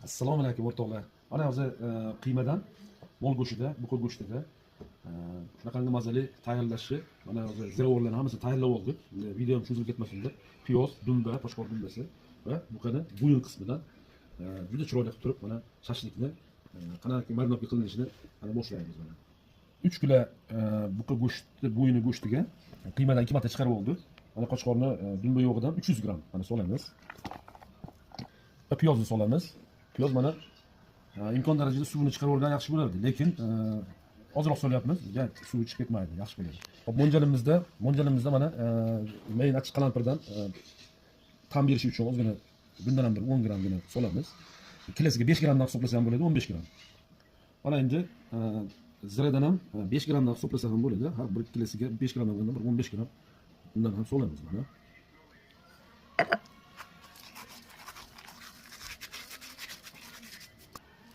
Assalomu alaykum o'rtoqlar. Mana hozir qiymadan mol go'shtida, buqa go'shtida shunaqangi mazali tayyorlashni mana hozir ziravorlarni hammasini tayyorlab oldik. Video ham cho'zilib ketmasin deb piyoz, dumba, qo'shqor dumbasi va buqani bo'yin qismidan juda chiroyli qilib turib mana shashlikni qanaqa marinadga qilinishini mana boshlaymiz mana. 3 kilo buqa go'shti bo'yini go'shtiga qiymadan 2 marta chiqarib oldik. Mana qo'shqorni dumba yo'g'idan 300 gram mana solamiz. Va piyozni solamiz. Piyoz mana imkon darajada suvini chiqarib olgan yaxshi bo'lardi, lekin ozroq solyapmiz, suvi chiqib ketmaydi, yaxshi bo'ladi. Hop, mo'ljalimizda mana mayin achchiq qalampirdan ta'm berishi uchun ozgina bundan ham bir 10 grammgina solamiz. Kilosiga 5 grammdan hisoblasa ham bo'ladi, 15 gramm. Mana endi ziradan ham 5 grammdan hisoblasa ham bo'ladi. Har bir kilosiga 5 grammdan bir 15 gramm bundan ham solamiz mana.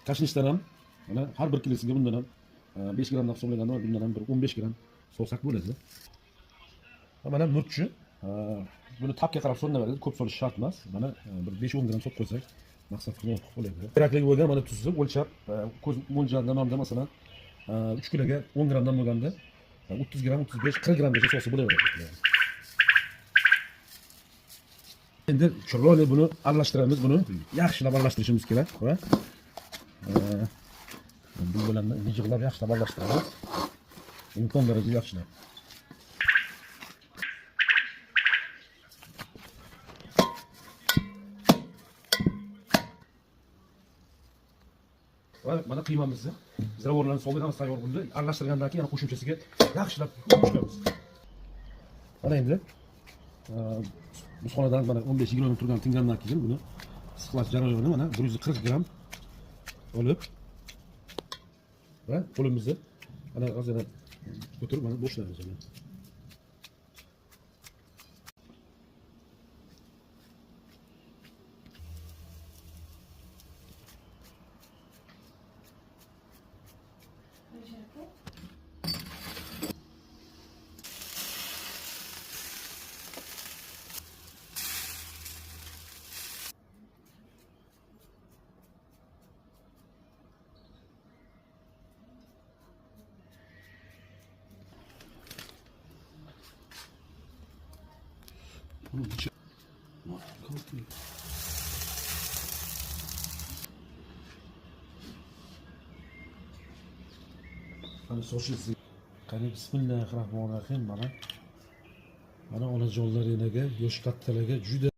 Kashnishdan ham mana har bir kilosiga bundan ham 5 grammdan hisoblaganda bundan ham bir 15 gramm solsak bo'ladi. Mana murchi buni tapga qarab so'naveradi, ko'p solish shart emas. Mana bir 5-10 gramm solib qo'ysak maqsad qilib bo'ladi. Kerakligi bo'lgan mana tuzni o'lchab, ko'z mo'ljallamamda masalan 3 kiloga 10 grammdan bo'lganda 30 gramm, 35, 40 grammgacha solsa bo'laveradi. Endi chiroyli buni aralashtiramiz, buni yaxshilab aralashtirishimiz kerak va bu bilan yig'lab yaxshilab aralashtiramiz. Imkon darajada yaxshilab. Va mana qiymamizni ziravorlarni solib ham tayyor bo'ldi. Aralashtirgandan keyin yana qo'shimchasiga yaxshilab qo'shamiz. Mana endi muzxonadan mana 15-20 minut turgan tingandan keyin buni siqlash jarayoni mana 140 gramm olib va qo'limizni mana ozgina ko'tarib mana boshlaymiz mana. Hani so'shilsin. Qani bismillahir rohmanir rohim mana onajonlar enaga, yosh kattalarga juda